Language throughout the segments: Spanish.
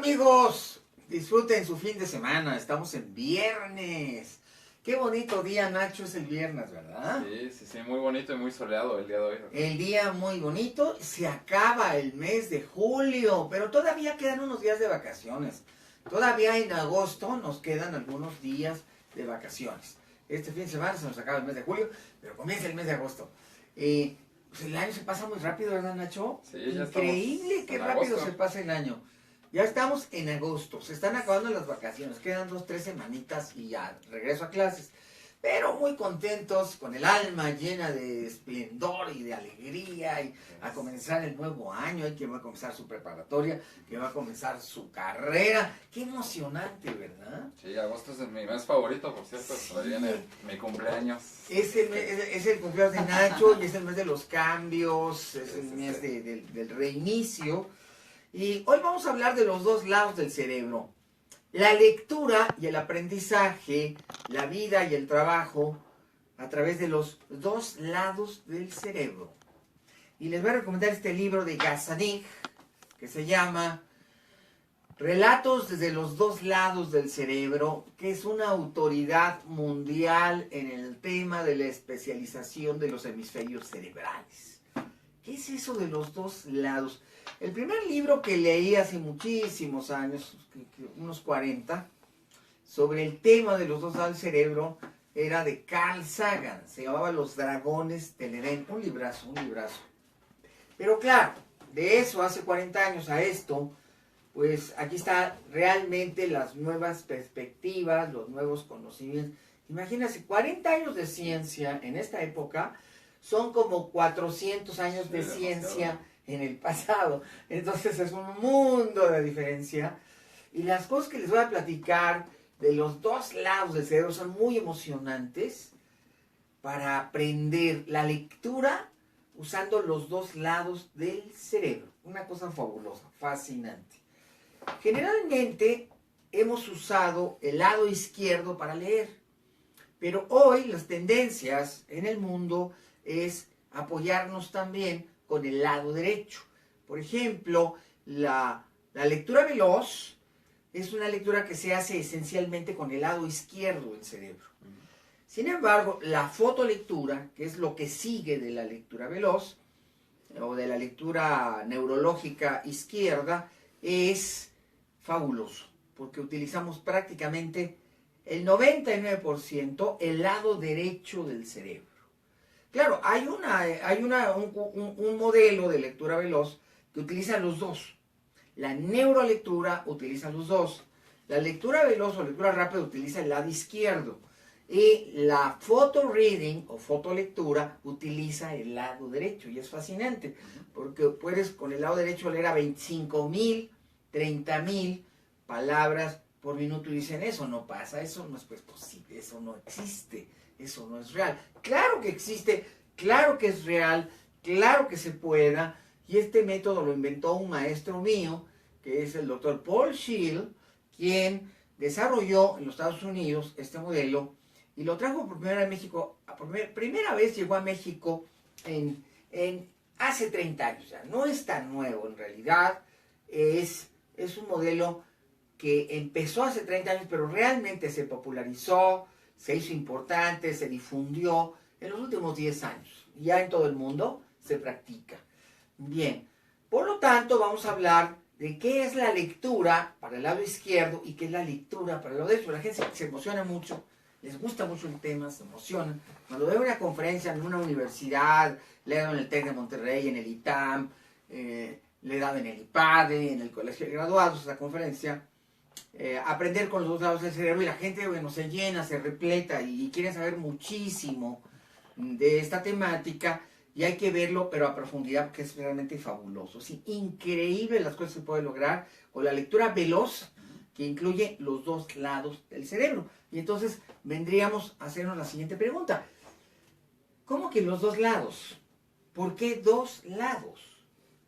amigos? Disfruten su fin de semana, estamos en viernes. Qué bonito día, Nacho, es el viernes, ¿verdad? Sí, muy bonito y muy soleado el día de hoy. El día muy bonito, se acaba el mes de julio, pero todavía quedan unos días de vacaciones. Todavía en agosto nos quedan algunos días de vacaciones. Este fin de semana se nos acaba el mes de julio, pero comienza el mes de agosto. Pues el año se pasa muy rápido, ¿verdad, Nacho? Sí, ya Increíble qué rápido se pasa el año. Ya estamos en agosto, se están acabando las vacaciones, quedan 2-3 semanitas y ya regreso a clases. Pero muy contentos, con el alma llena de esplendor y de alegría, y a comenzar el nuevo año. Hay quien va a comenzar su preparatoria, que va a comenzar su carrera. Qué emocionante, ¿verdad? Sí, agosto es mi mes favorito, por cierto, Sí. viene mi cumpleaños. Es el cumpleaños de Nacho y es el mes de los cambios, es el mes del reinicio. Y hoy vamos a hablar de los dos lados del cerebro. La lectura y el aprendizaje, la vida y el trabajo a través de los dos lados del cerebro. Y les voy a recomendar este libro de Gazzaniga que se llama Relatos desde los dos lados del cerebro, que es una autoridad mundial en el tema de la especialización de los hemisferios cerebrales. ¿Qué es eso de los dos lados? El primer libro que leí hace muchísimos años, unos 40, sobre el tema de los dos lados del cerebro, era de Carl Sagan. Se llamaba Los Dragones del Edén. Un librazo, un librazo. Pero claro, de eso hace 40 años a esto, pues aquí están realmente las nuevas perspectivas, los nuevos conocimientos. Imagínense, 40 años de ciencia en esta época son como 400 años de ciencia en el pasado. Entonces es un mundo de diferencia. Y las cosas que les voy a platicar de los dos lados del cerebro son muy emocionantes para aprender la lectura usando los dos lados del cerebro. Una cosa fabulosa, fascinante. Generalmente hemos usado el lado izquierdo para leer, pero hoy las tendencias en el mundo es apoyarnos también con el lado derecho. Por ejemplo, la lectura veloz es una lectura que se hace esencialmente con el lado izquierdo del cerebro. Sin embargo, la fotolectura, que es lo que sigue de la lectura veloz, o de la lectura neurológica izquierda, es fabuloso, porque utilizamos prácticamente el 99% el lado derecho del cerebro. Claro, hay un modelo de lectura veloz que utiliza los dos. La neurolectura utiliza los dos. La lectura veloz o lectura rápida utiliza el lado izquierdo. Y la photoreading o fotolectura utiliza el lado derecho. Y es fascinante, porque puedes con el lado derecho leer a 25,000, 30,000 palabras por minuto y dicen, eso no pasa, eso no es posible, eso no existe, eso no es real. Claro que existe, claro que es real, claro que se pueda, y este método lo inventó un maestro mío, que es el doctor Paul Schill, quien desarrolló en los Estados Unidos este modelo y lo trajo por primera vez a México. Primera vez llegó a México hace 30 años, ya no es tan nuevo en realidad, es un modelo que empezó hace 30 años, pero realmente se popularizó, se hizo importante, se difundió en los últimos 10 años. Ya en todo el mundo se practica. Bien, por lo tanto vamos a hablar de qué es la lectura para el lado izquierdo y qué es la lectura para el lado derecho. La gente se emociona mucho, les gusta mucho el tema, se emocionan. Cuando veo una conferencia en una universidad, le he dado en el TEC de Monterrey, en el ITAM, le he dado en el IPADE, en el Colegio de Graduados, esa conferencia, aprender con los dos lados del cerebro, y la gente, bueno, se llena, se repleta y quiere saber muchísimo de esta temática, y hay que verlo, pero a profundidad, porque es realmente fabuloso. Es increíble las cosas que se pueden lograr con la lectura veloz, que incluye los dos lados del cerebro. Y entonces vendríamos a hacernos la siguiente pregunta. ¿Cómo que los dos lados? ¿Por qué dos lados?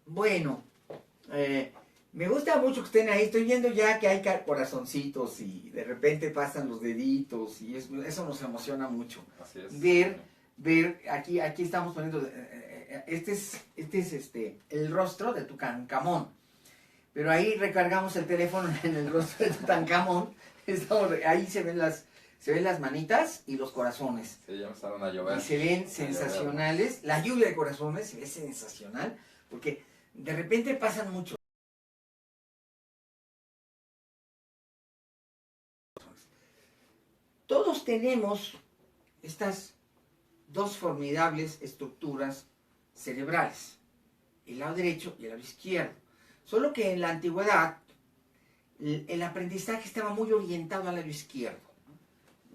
Bueno, me gusta mucho que estén ahí. Estoy viendo ya que hay corazoncitos y de repente pasan los deditos y eso nos emociona mucho. Así es. Ver, aquí estamos poniendo, este es el rostro de Tutankamón. pero ahí recargamos el teléfono en el rostro de Tutankamón. Ahí se ven las manitas y los corazones. Sí, ya empezaron a llover. Y se ven sensacionales. La lluvia de corazones se ve sensacional, porque de repente pasan mucho. Todos tenemos estas dos formidables estructuras cerebrales, el lado derecho y el lado izquierdo. Solo que en la antigüedad el aprendizaje estaba muy orientado al lado izquierdo.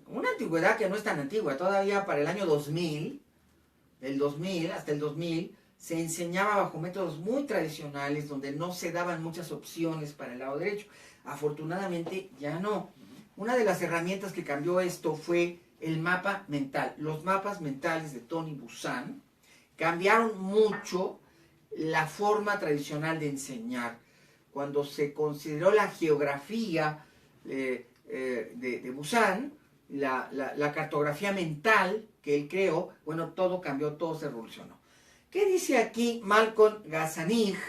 Una antigüedad que no es tan antigua, todavía para el año 2000, del 2000 hasta el 2000, se enseñaba bajo métodos muy tradicionales donde no se daban muchas opciones para el lado derecho. Afortunadamente ya no. Una de las herramientas que cambió esto fue el mapa mental. Los mapas mentales de Tony Buzan cambiaron mucho la forma tradicional de enseñar. Cuando se consideró la geografía de Buzan, la cartografía mental que él creó, bueno, todo cambió, todo se revolucionó. ¿Qué dice aquí Michael Gazzaniga?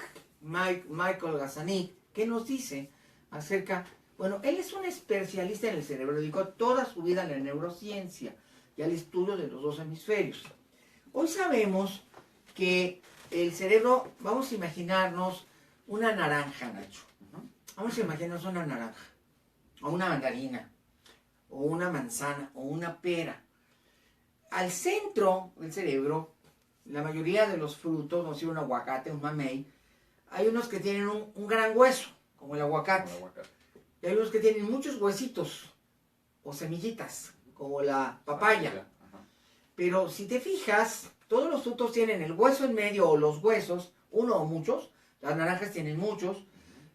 ¿Qué nos dice acerca? Bueno, él es un especialista en el cerebro, dedicó toda su vida a la neurociencia y al estudio de los dos hemisferios. Hoy sabemos que el cerebro, vamos a imaginarnos una naranja, Nacho. Vamos a imaginarnos una naranja, o una mandarina, o una manzana, o una pera. Al centro del cerebro, la mayoría de los frutos, no sé, un aguacate, un mamey, hay unos que tienen un gran hueso, como el aguacate. Y hay unos que tienen muchos huesitos, o semillitas, como la papaya. Pero si te fijas, todos los frutos tienen el hueso en medio, o los huesos, uno o muchos. Las naranjas tienen muchos,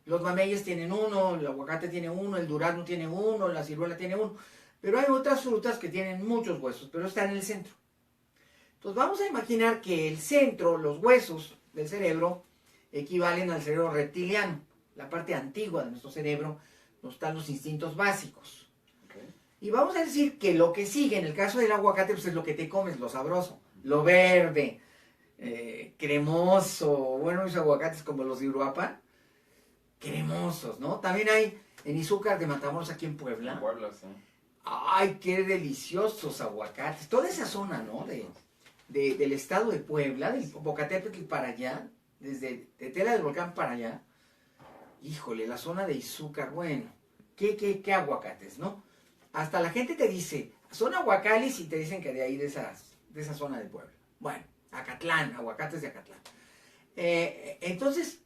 los mameyes tienen uno, el aguacate tiene uno, el durazno tiene uno, la ciruela tiene uno. Pero hay otras frutas que tienen muchos huesos, pero están en el centro. Entonces vamos a imaginar que el centro, los huesos del cerebro, equivalen al cerebro reptiliano, la parte antigua de nuestro cerebro, donde están los instintos básicos. Okay. Y vamos a decir que lo que sigue, en el caso del aguacate, pues es lo que te comes, lo sabroso, lo verde, cremoso. Bueno, mis aguacates como los de Uruapan, cremosos, ¿no? También hay en Izúcar de Matamoros, aquí en Puebla. En Puebla, sí. ¡Ay, qué deliciosos aguacates! Toda esa zona, ¿no? Del estado de Puebla, del Popocatépetl para allá, desde Tetela del Volcán para allá. Híjole, la zona de Izúcar, bueno, qué aguacates, ¿no? Hasta la gente te dice, son aguacalis y te dicen que de ahí, de esa zona de Puebla. Bueno, Acatlán, aguacates de Acatlán. Entonces,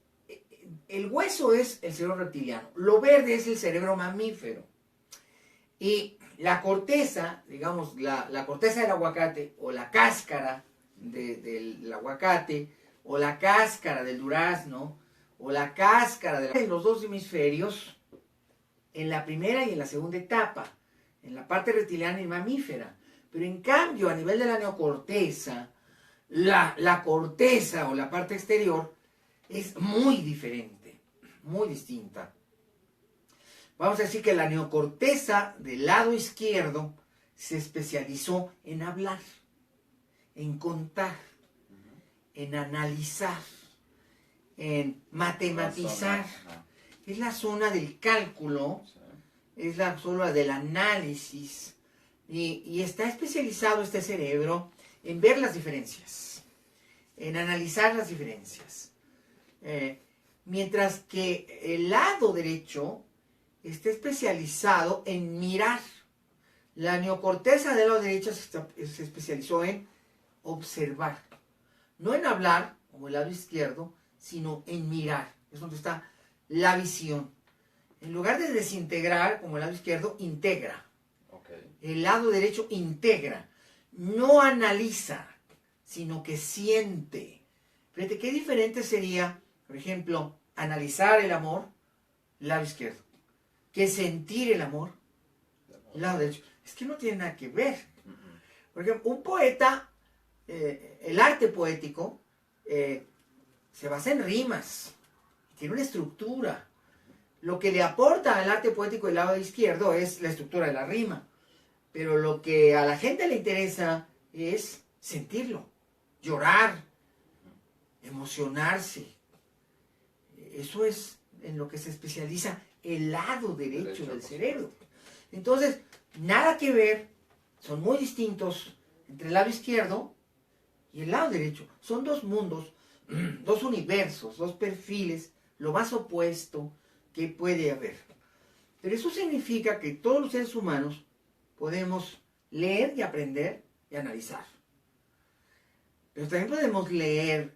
el hueso es el cerebro reptiliano, lo verde es el cerebro mamífero. Y la corteza, digamos, la corteza del aguacate, o la cáscara del aguacate, o la cáscara del durazno, o la cáscara de los dos hemisferios, en la primera y en la segunda etapa, en la parte reptiliana y mamífera. Pero en cambio, a nivel de la neocorteza, la corteza o la parte exterior es muy diferente, muy distinta. Vamos a decir que la neocorteza del lado izquierdo se especializó en hablar, en contar, en analizar, en matematizar. Es la zona del cálculo, es la zona del análisis, y está especializado este cerebro en ver las diferencias, en analizar las diferencias. Mientras que el lado derecho está especializado en mirar. La neocorteza del lado derecho se especializó en observar. No en hablar, como el lado izquierdo, sino en mirar. Es donde está la visión. En lugar de desintegrar, como el lado izquierdo, integra. Okay. El lado derecho integra. No analiza, sino que siente. Fíjate, qué diferente sería, por ejemplo, analizar el amor, lado izquierdo, que sentir el amor, lado derecho. Es que no tiene nada que ver. Por ejemplo, un poeta, el arte poético, se basa en rimas, tiene una estructura. Lo que le aporta al arte poético el lado izquierdo es la estructura de la rima, pero lo que a la gente le interesa es sentirlo, llorar, emocionarse. Eso es en lo que se especializa el lado derecho del cerebro. Entonces, nada que ver, son muy distintos entre el lado izquierdo y el lado derecho. Son dos mundos, dos universos, dos perfiles, lo más opuesto que puede haber. Pero eso significa que todos los seres humanos podemos leer y aprender y analizar. Pero también podemos leer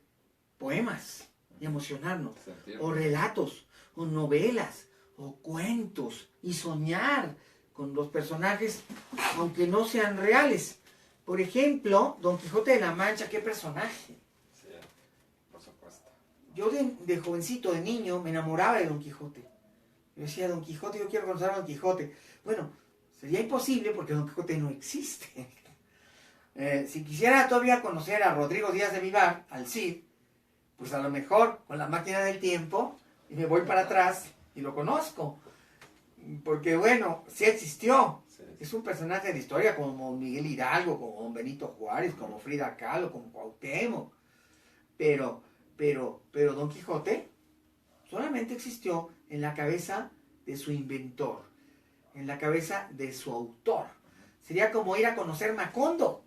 poemas y emocionarnos, o relatos, o novelas, o cuentos, y soñar con los personajes, aunque no sean reales. Por ejemplo, Don Quijote de la Mancha, ¿qué personaje? Sí, por supuesto. Yo de jovencito, de niño, me enamoraba de Don Quijote. Yo decía, Don Quijote, yo quiero conocer a Don Quijote. Bueno, sería imposible porque Don Quijote no existe. Si quisiera todavía conocer a Rodrigo Díaz de Vivar, al Cid, pues a lo mejor con la máquina del tiempo, y me voy para atrás y lo conozco. Porque bueno, sí existió. Sí. Es un personaje de historia como Miguel Hidalgo, como Benito Juárez, como Frida Kahlo, como Cuauhtémoc. Pero Don Quijote solamente existió en la cabeza de su inventor, en la cabeza de su autor. Sería como ir a conocer Macondo.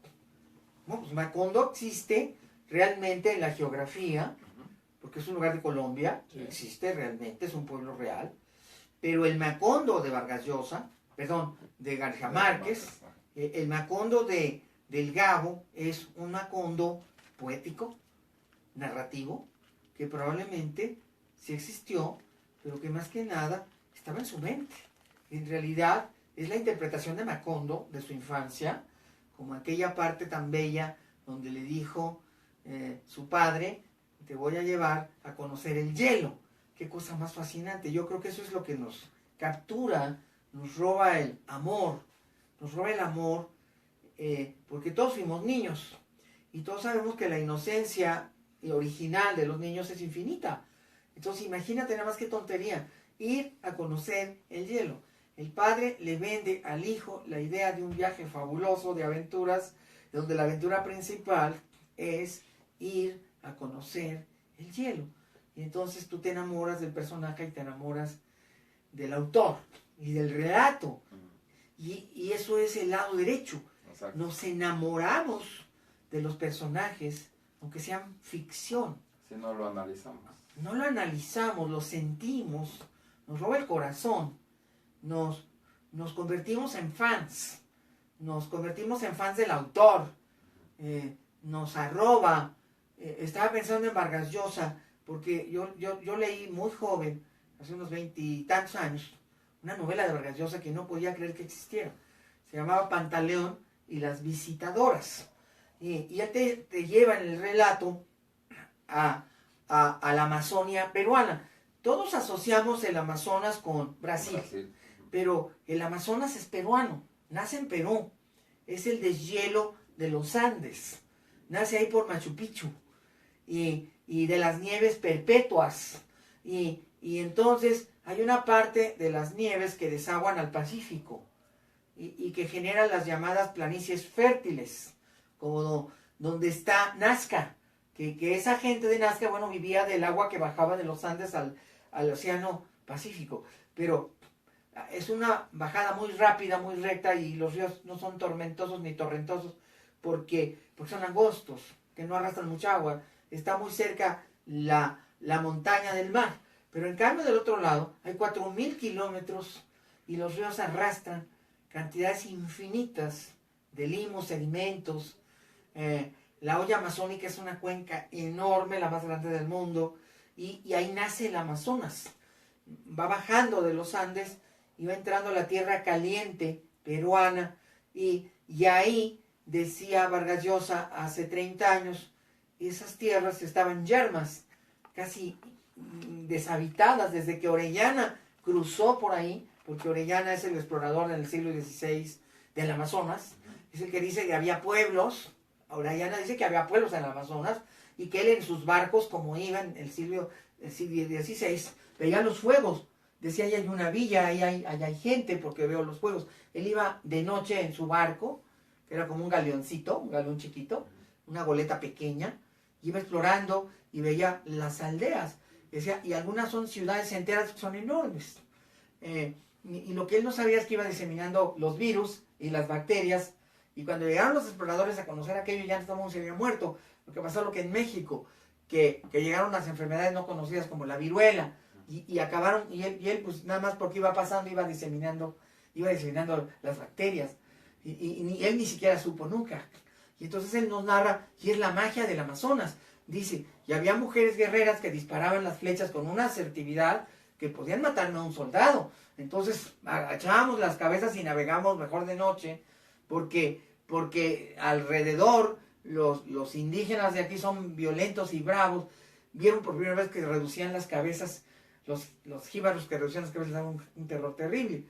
No, pues Macondo existe realmente en la geografía, porque es un lugar de Colombia, Sí. existe realmente, es un pueblo real. Pero el Macondo de Vargas Llosa, perdón, de García Márquez, el Macondo del Gabo es un Macondo poético, narrativo, que probablemente sí existió, pero que más que nada estaba en su mente. En realidad es la interpretación de Macondo de su infancia, como aquella parte tan bella donde le dijo su padre, te voy a llevar a conocer el hielo. Qué cosa más fascinante. Yo creo que eso es lo que nos captura, nos roba el amor. Nos roba el amor porque todos fuimos niños. Y todos sabemos que la inocencia original de los niños es infinita. Entonces imagínate nada más qué tontería. Ir a conocer el hielo. El padre le vende al hijo la idea de un viaje fabuloso de aventuras, donde la aventura principal es ir a conocer el hielo. Y entonces tú te enamoras del personaje y te enamoras del autor y del relato. Y eso es el lado derecho. Exacto. Nos enamoramos de los personajes, aunque sean ficción. Si no lo analizamos. No lo analizamos, lo sentimos, nos roba el corazón. Nos convertimos en fans. Nos convertimos en fans del autor. Nos arroba. Estaba pensando en Vargas Llosa, porque yo leí muy joven, hace unos 20 y tantos años, una novela de Vargas Llosa que no podía creer que existiera. Se llamaba Pantaleón y las visitadoras. Y él te lleva en el relato a la Amazonia peruana. Todos asociamos el Amazonas con Brasil, pero el Amazonas es peruano, nace en Perú, es el deshielo de los Andes, nace ahí por Machu Picchu, y de las nieves perpetuas, y entonces hay una parte de las nieves que desaguan al Pacífico, y que generan las llamadas planicies fértiles, como donde está Nazca, que esa gente de Nazca, bueno, vivía del agua que bajaba de los Andes al Océano Pacífico, pero es una bajada muy rápida, muy recta, y los ríos no son tormentosos ni torrentosos porque son angostos, que no arrastran mucha agua. Está muy cerca la montaña del mar, pero en cambio del otro lado hay 4.000 kilómetros y los ríos arrastran cantidades infinitas de limos, sedimentos. La olla amazónica es una cuenca enorme, la más grande del mundo, y ahí nace el Amazonas. Va bajando de los Andes y va entrando a la tierra caliente peruana, y ahí, decía Vargas Llosa hace 30 años, esas tierras estaban yermas, casi deshabitadas, desde que Orellana cruzó por ahí, porque Orellana es el explorador en el siglo XVI del Amazonas, es el que dice que había pueblos. Orellana dice que había pueblos en el Amazonas, y que él en sus barcos, como iban en el siglo XVI, veía los fuegos. Decía, ahí hay una villa, ahí hay gente, porque veo los fuegos. Él iba de noche en su barco, que era como un galeoncito, un galeón chiquito, una goleta pequeña, iba explorando y veía las aldeas. Decía, y algunas son ciudades enteras que son enormes. Y lo que él no sabía es que iba diseminando los virus y las bacterias, y cuando llegaron los exploradores a conocer aquello, ya todo el mundo se había muerto. Lo que pasó lo que en México, que llegaron las enfermedades no conocidas como la viruela, y acabaron, y él pues nada más porque iba pasando, iba diseminando las bacterias, y él ni siquiera supo nunca. Y entonces él nos narra, y es la magia del Amazonas. Dice, y había mujeres guerreras que disparaban las flechas con una asertividad que podían matarme a un soldado. Entonces agachábamos las cabezas y navegamos mejor de noche, porque alrededor los indígenas de aquí son violentos y bravos. Vieron por primera vez que reducían las cabezas, los jíbaros que reducían las cabezas daban un terror terrible.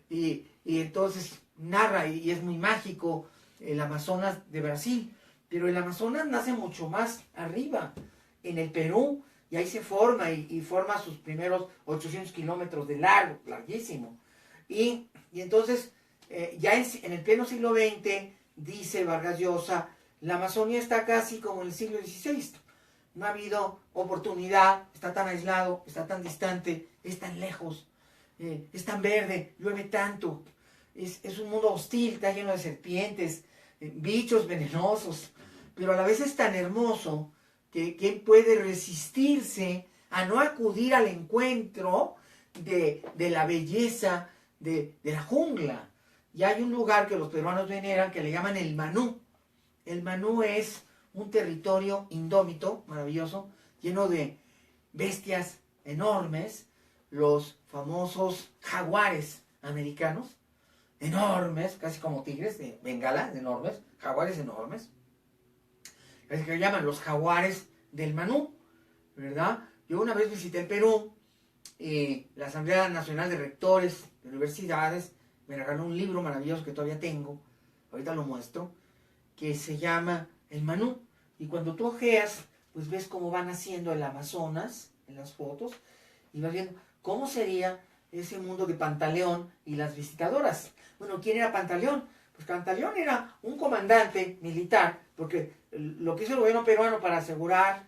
Y entonces narra, y es muy mágico, el Amazonas de Brasil. Pero el Amazonas nace mucho más arriba, en el Perú, y ahí se forma, y forma sus primeros 800 kilómetros de largo, larguísimo. Y entonces, ya en el pleno siglo XX, dice Vargas Llosa, la Amazonía está casi como en el siglo XVI. No ha habido oportunidad, está tan aislado, está tan distante, es tan lejos, es tan verde, llueve tanto, es un mundo hostil, está lleno de serpientes, bichos venenosos, pero a la vez es tan hermoso que él puede resistirse a no acudir al encuentro de la belleza de la jungla. Y hay un lugar que los peruanos veneran que le llaman el Manú. El Manú es un territorio indómito, maravilloso, lleno de bestias enormes, los famosos jaguares americanos, enormes, casi como tigres de Bengala, enormes, jaguares enormes. Es que llaman los jaguares del Manú, ¿verdad? Yo una vez visité el Perú y la Asamblea Nacional de Rectores de Universidades me regaló un libro maravilloso que todavía tengo, ahorita lo muestro, que se llama El Manú. Y cuando tú ojeas, pues ves cómo van haciendo el Amazonas en las fotos y vas viendo cómo sería ese mundo de Pantaleón y las visitadoras. Bueno, ¿quién era Pantaleón? Pues Pantaleón era un comandante militar, porque lo que hizo el gobierno peruano para asegurar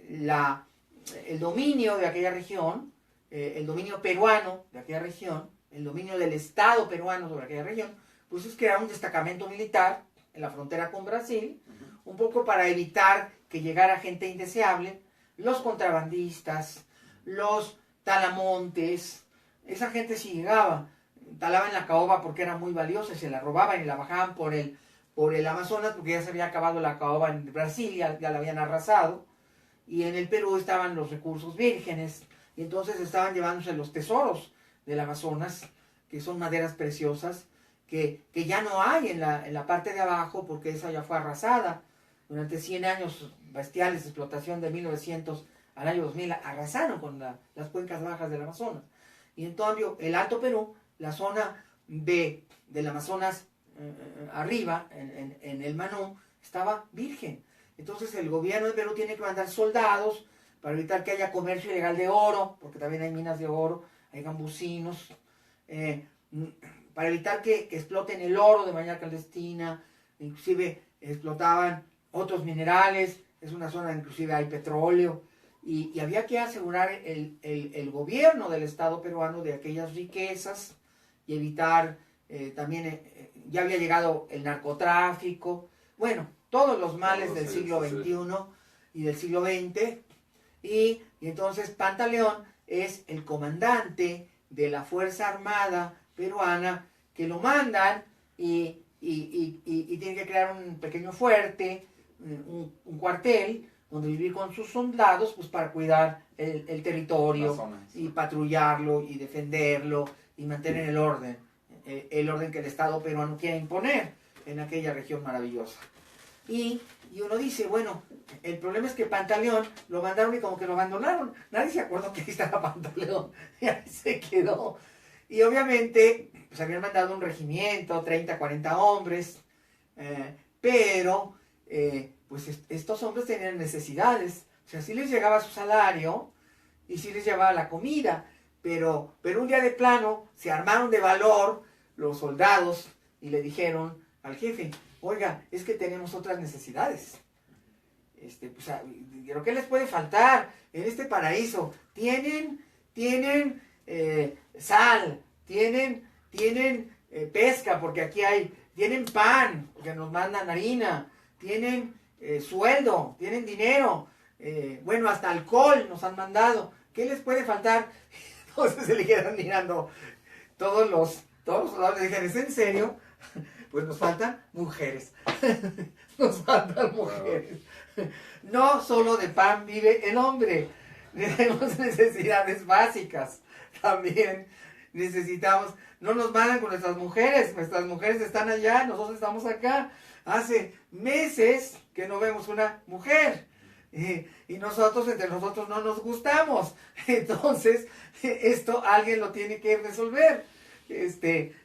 el dominio de aquella región, el dominio peruano de aquella región, el dominio del Estado peruano sobre aquella región, pues es crear un destacamento militar en la frontera con Brasil, un poco para evitar que llegara gente indeseable, los contrabandistas, los talamontes, esa gente sí llegaba, talaban la caoba porque era muy valiosa y se la robaban y la bajaban por el Amazonas porque ya se había acabado la caoba en Brasil, ya la habían arrasado, y en el Perú estaban los recursos vírgenes, y entonces estaban llevándose los tesoros del Amazonas, que son maderas preciosas, que ya no hay en la parte de abajo porque esa ya fue arrasada. Durante 100 años bestiales de explotación de 1900 al año 2000 arrasaron con las cuencas bajas del Amazonas. Y en cambio, el Alto Perú, la zona del Amazonas arriba, en el Manú, estaba virgen. Entonces el gobierno de Perú tiene que mandar soldados para evitar que haya comercio ilegal de oro, porque también hay minas de oro, hay gambusinos, para evitar que exploten el oro de manera clandestina, inclusive explotaban otros minerales, es una zona inclusive hay petróleo, y había que asegurar el gobierno del Estado peruano de aquellas riquezas y evitar también, ya había llegado el narcotráfico, bueno, todos los males del siglo XXI y del siglo XX, y entonces Pantaleón es el comandante de la Fuerza Armada peruana que lo mandan y tiene que crear un pequeño fuerte, un cuartel donde vivir con sus soldados pues para cuidar el territorio y patrullarlo y defenderlo y mantener el orden que el Estado peruano quiere imponer en aquella región maravillosa. Y uno dice, bueno, el problema es que Pantaleón lo mandaron y como que lo abandonaron. Nadie se acordó que ahí estaba Pantaleón y ahí se quedó. Y obviamente, pues habían mandado un regimiento, 30, 40 hombres, pero pues estos hombres tenían necesidades. O sea, sí les llegaba su salario y sí les llevaba la comida, pero un día de plano se armaron de valor los soldados y le dijeron al jefe, oiga, es que tenemos otras necesidades. pues, ¿pero qué les puede faltar en este paraíso? Tienen sal, tienen pesca, porque aquí tienen pan, porque nos mandan harina, tienen sueldo, tienen dinero, bueno, hasta alcohol nos han mandado. ¿Qué les puede faltar? Entonces se le quedan mirando todos los soldados, le dijeron, ¿es en serio? Pues nos faltan mujeres. Nos faltan mujeres. No solo de pan vive el hombre. Tenemos necesidades básicas. También necesitamos, no nos mandan con nuestras mujeres están allá, nosotros estamos acá. Hace meses que no vemos una mujer. Y nosotros, entre nosotros, no nos gustamos. Entonces, esto alguien lo tiene que resolver.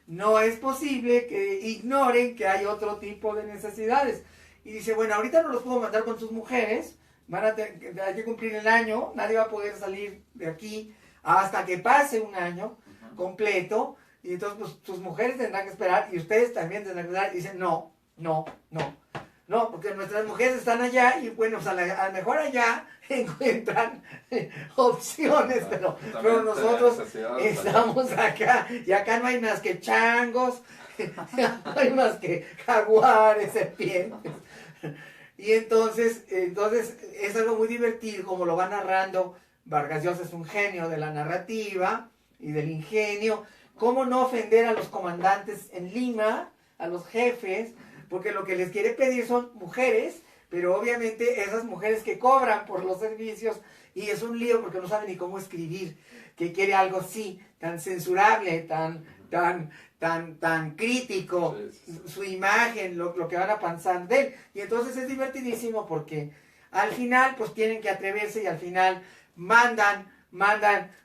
No es posible que ignoren que hay otro tipo de necesidades. Y dice, bueno, ahorita no los puedo mandar con sus mujeres, hay que cumplir el año, nadie va a poder salir de aquí hasta que pase un año completo, y entonces pues, sus mujeres tendrán que esperar, y ustedes también tendrán que esperar. Y dicen, no, porque nuestras mujeres están allá, y bueno, pues a lo mejor allá encuentran opciones, pero nosotros estamos acá, y acá no hay más que changos, no hay más que jaguares, serpientes. Y entonces es algo muy divertido, como lo va narrando Vargas Llosa. Es un genio de la narrativa y del ingenio. ¿Cómo no ofender a los comandantes en Lima, a los jefes? Porque lo que les quiere pedir son mujeres, pero obviamente esas mujeres que cobran por los servicios, y es un lío porque no saben ni cómo escribir, que quiere algo así, tan censurable, tan crítico, su imagen, lo que van a pensar de él. Y entonces es divertidísimo porque al final pues tienen que atreverse, y al final mandan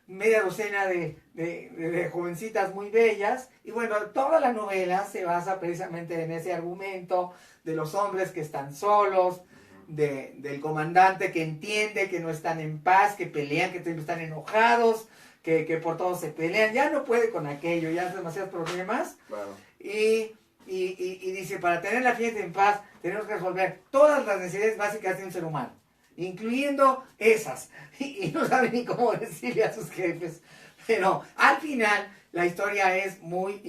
media docena de jovencitas muy bellas. Y bueno, toda la novela se basa precisamente en ese argumento de los hombres que están solos, del comandante que entiende que no están en paz, que pelean, que están enojados, que por todo se pelean, ya no puede con aquello, ya hay demasiados problemas. Claro. Y dice, para tener la fiesta en paz, tenemos que resolver todas las necesidades básicas de un ser humano, incluyendo esas. Y no sabe ni cómo decirle a sus jefes. Pero al final, la historia es muy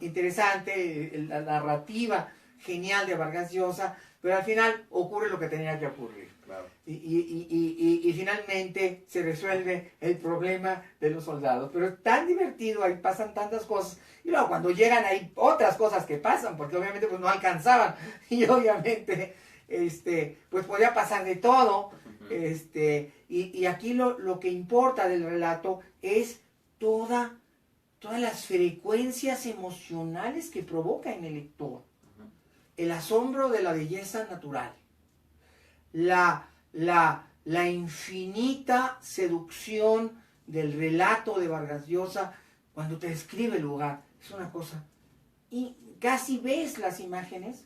interesante, la narrativa genial de Vargas Llosa, pero al final ocurre lo que tenía que ocurrir. Claro. Y finalmente se resuelve el problema de los soldados. Pero es tan divertido, ahí pasan tantas cosas. Y luego cuando llegan hay otras cosas que pasan, porque obviamente pues no alcanzaban. Y obviamente pues podía pasar de todo. Y aquí lo que importa del relato es todas las frecuencias emocionales que provoca en el lector. El asombro de la belleza natural. La infinita seducción del relato de Vargas Llosa cuando te describe el lugar. Es una cosa. Y casi ves las imágenes.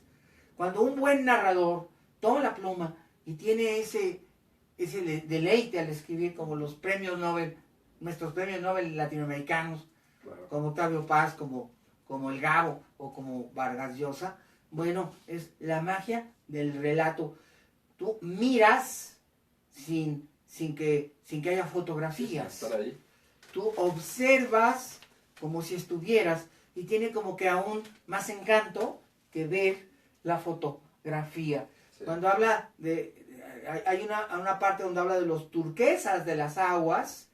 Cuando un buen narrador toma la pluma y tiene ese deleite al escribir, como los premios Nobel, nuestros premios Nobel latinoamericanos, claro, como Octavio Paz, como el Gabo o como Vargas Llosa. Bueno, es la magia del relato. Tú miras sin que haya fotografías. Estar ahí. Tú observas como si estuvieras, y tiene como que aún más encanto que ver la fotografía. Sí. Cuando habla hay una parte donde habla de los turquesas de las aguas,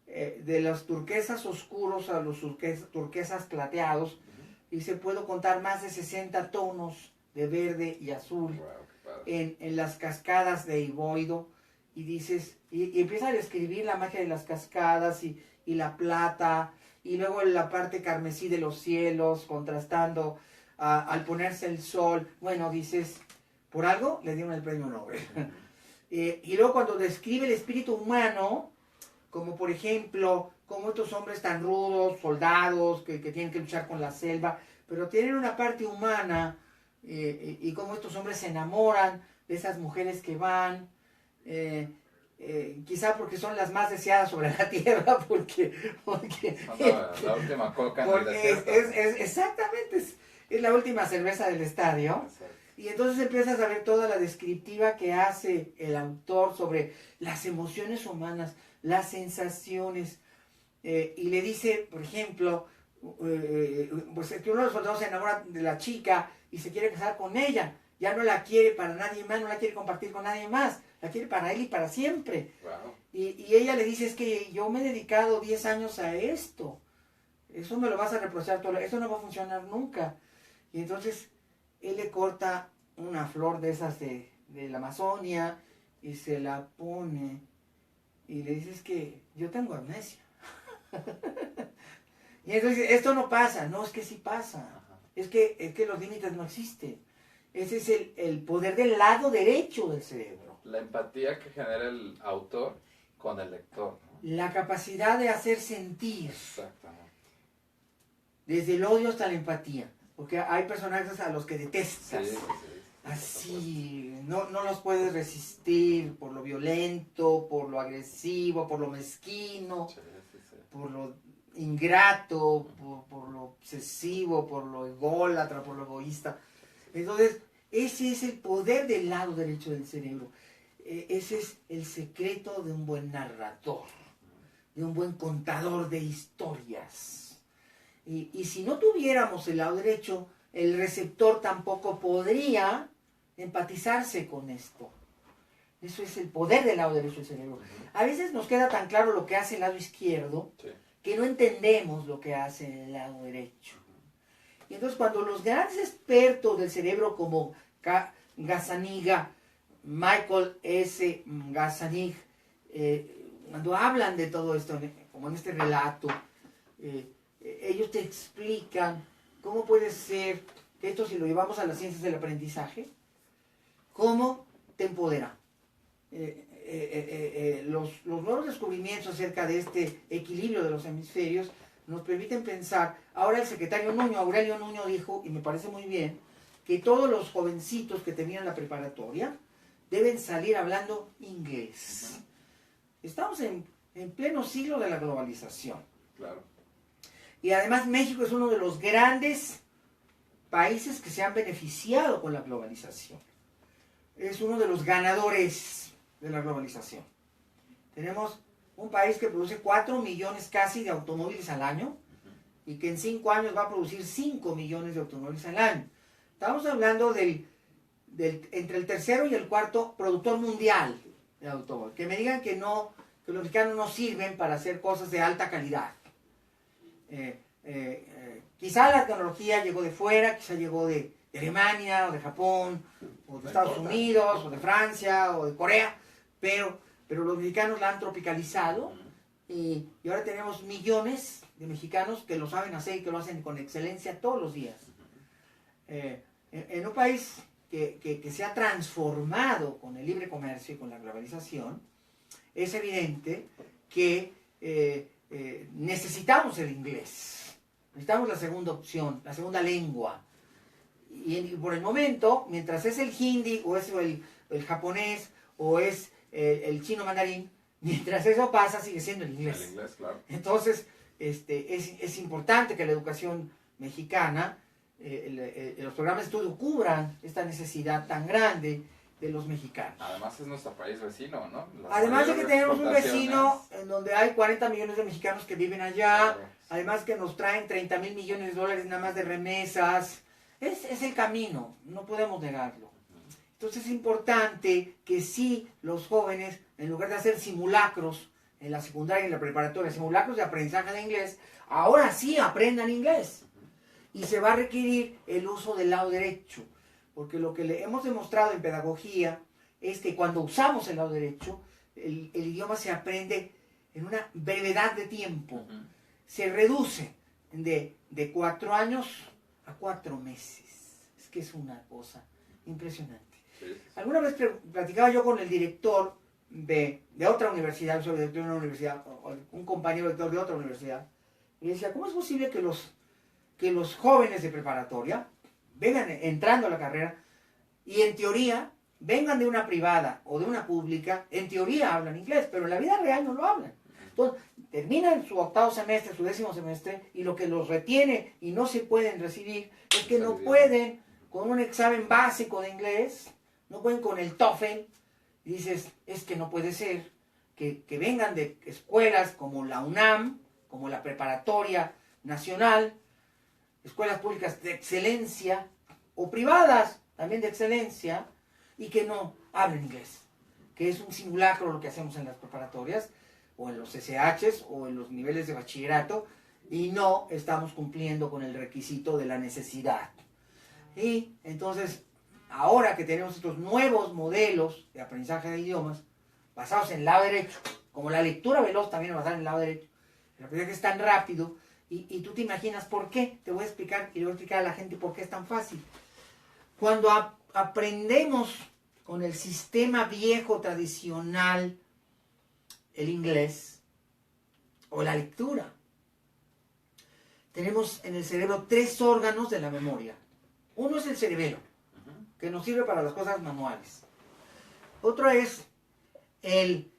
de los turquesas oscuros a los turquesas plateados, y se puede contar más de 60 tonos de verde y azul. Wow. En las cascadas de Iboido, y dices, y empieza a describir la magia de las cascadas y la plata, y luego la parte carmesí de los cielos, contrastando al ponerse el sol. Bueno, dices, por algo le dieron el premio Nobel. Y luego cuando describe el espíritu humano, como por ejemplo, como estos hombres tan rudos, soldados, que tienen que luchar con la selva, pero tienen una parte humana, y cómo estos hombres se enamoran de esas mujeres que van, quizá porque son las más deseadas sobre la tierra, porque la última coca en el desierto. Exactamente, es la última cerveza del estadio. Y entonces empiezas a ver toda la descriptiva que hace el autor sobre las emociones humanas, las sensaciones. Y le dice, por ejemplo, pues que uno de los soldados se enamora de la chica y se quiere casar con ella. Ya no la quiere para nadie más, no la quiere compartir con nadie más. La quiere para él y para siempre. Wow. Y ella le dice, es que yo me he dedicado 10 años a esto. Eso me lo vas a reprochar todo. Eso no va a funcionar nunca. Y entonces él le corta una flor de esas de la Amazonia y se la pone. Y le dice, es que yo tengo amnesia. Y entonces, esto no pasa. No, es que sí pasa. Es que los límites no existen. Ese es el poder del lado derecho del cerebro. La empatía que genera el autor con el lector, ¿no? La capacidad de hacer sentir. Exactamente. Desde el odio hasta la empatía. Porque hay personajes a los que detestas. Sí. Así, no los puedes resistir por lo violento, por lo agresivo, por lo mezquino, Sí. por lo ingrato, por lo obsesivo, por lo ególatra, por lo egoísta. Entonces, ese es el poder del lado derecho del cerebro. Ese es el secreto de un buen narrador, de un buen contador de historias. Y si no tuviéramos el lado derecho, el receptor tampoco podría empatizarse con esto. Eso es el poder del lado derecho del cerebro. A veces nos queda tan claro lo que hace el lado izquierdo, Sí. que no entendemos lo que hace el lado derecho. Y entonces cuando los grandes expertos del cerebro como Gazzaniga, Michael S. Gazzaniga, cuando hablan de todo esto, como en este relato, ellos te explican cómo puede ser que esto, si lo llevamos a las ciencias del aprendizaje, cómo te empodera. Los nuevos descubrimientos acerca de este equilibrio de los hemisferios nos permiten pensar. Ahora el secretario Nuño, Aurelio Nuño, dijo, y me parece muy bien, que todos los jovencitos que terminan la preparatoria deben salir hablando inglés. Estamos en pleno siglo de la globalización. Claro. Y además México es uno de los grandes países que se han beneficiado con la globalización. Es uno de los ganadores de la globalización. Tenemos un país que produce 4 millones casi de automóviles al año y que en 5 años va a producir 5 millones de automóviles al año. Estamos hablando entre el tercero y el cuarto productor mundial de automóviles. Que me digan que los mexicanos no sirven para hacer cosas de alta calidad. Quizá la tecnología llegó de fuera, quizá llegó de Alemania, o de Japón, o de Estados Unidos, o de Francia, o de Corea, pero los mexicanos la han tropicalizado y ahora tenemos millones de mexicanos que lo saben hacer y que lo hacen con excelencia todos los días. En un país que se ha transformado con el libre comercio y con la globalización, es evidente que necesitamos el inglés, necesitamos la segunda opción, la segunda lengua. Y por el momento, mientras es el hindi o es el japonés o es el chino mandarín, mientras eso pasa sigue siendo el inglés. El inglés, claro. Entonces, es importante que la educación mexicana, los programas de estudio cubran esta necesidad tan grande de los mexicanos. Además es nuestro país vecino, ¿no? Además de que tenemos un vecino en donde hay 40 millones de mexicanos que viven allá, Claro. además que nos traen 30,000 millones de dólares nada más de remesas. Es el camino, no podemos negarlo. Entonces es importante que sí los jóvenes, en lugar de hacer simulacros en la secundaria y en la preparatoria, simulacros de aprendizaje de inglés, ahora sí aprendan inglés. Y se va a requerir el uso del lado derecho, porque lo que le hemos demostrado en pedagogía es que cuando usamos el lado derecho, el idioma se aprende en una brevedad de tiempo. Se reduce de 4 años a 4 meses. Es que es una cosa impresionante. Sí. Alguna vez platicaba yo con el director de otra universidad, sobre director de una universidad, o un compañero director de otra universidad, y decía, ¿cómo es posible que los jóvenes de preparatoria vengan entrando a la carrera y en teoría vengan de una privada o de una pública, en teoría hablan inglés, pero en la vida real no lo hablan? Entonces, terminan su 8º semestre, su 10º semestre, y lo que los retiene y no se pueden recibir es que no pueden con un examen básico de inglés, no pueden con el TOEFL, y dices, es que no puede ser que vengan de escuelas como la UNAM, como la Preparatoria Nacional, escuelas públicas de excelencia, o privadas también de excelencia, y que no hablen inglés, que es un simulacro lo que hacemos en las preparatorias, o en los SHs, o en los niveles de bachillerato, y no estamos cumpliendo con el requisito de la necesidad. Y entonces, ahora que tenemos estos nuevos modelos de aprendizaje de idiomas, basados en el lado derecho, como la lectura veloz también es basada en el lado derecho, el aprendizaje es tan rápido, y tú te imaginas por qué. Te voy a explicar, y le voy a explicar a la gente por qué es tan fácil. Cuando aprendemos con el sistema viejo tradicional el inglés o la lectura, tenemos en el cerebro 3 órganos de la memoria. Uno es el cerebelo, que nos sirve para las cosas manuales. Otro es el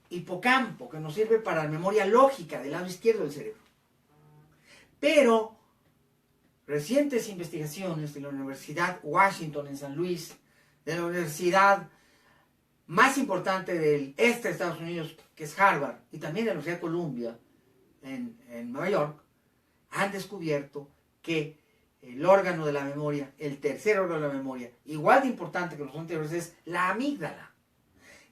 hipocampo, que nos sirve para la memoria lógica del lado izquierdo del cerebro. Pero recientes investigaciones de la Universidad Washington en San Luis, de la universidad más importante del este de Estados Unidos, que es Harvard, y también de la Universidad de Columbia en Nueva York, han descubierto que el órgano de la memoria, el tercer órgano de la memoria, igual de importante que los anteriores, es la amígdala.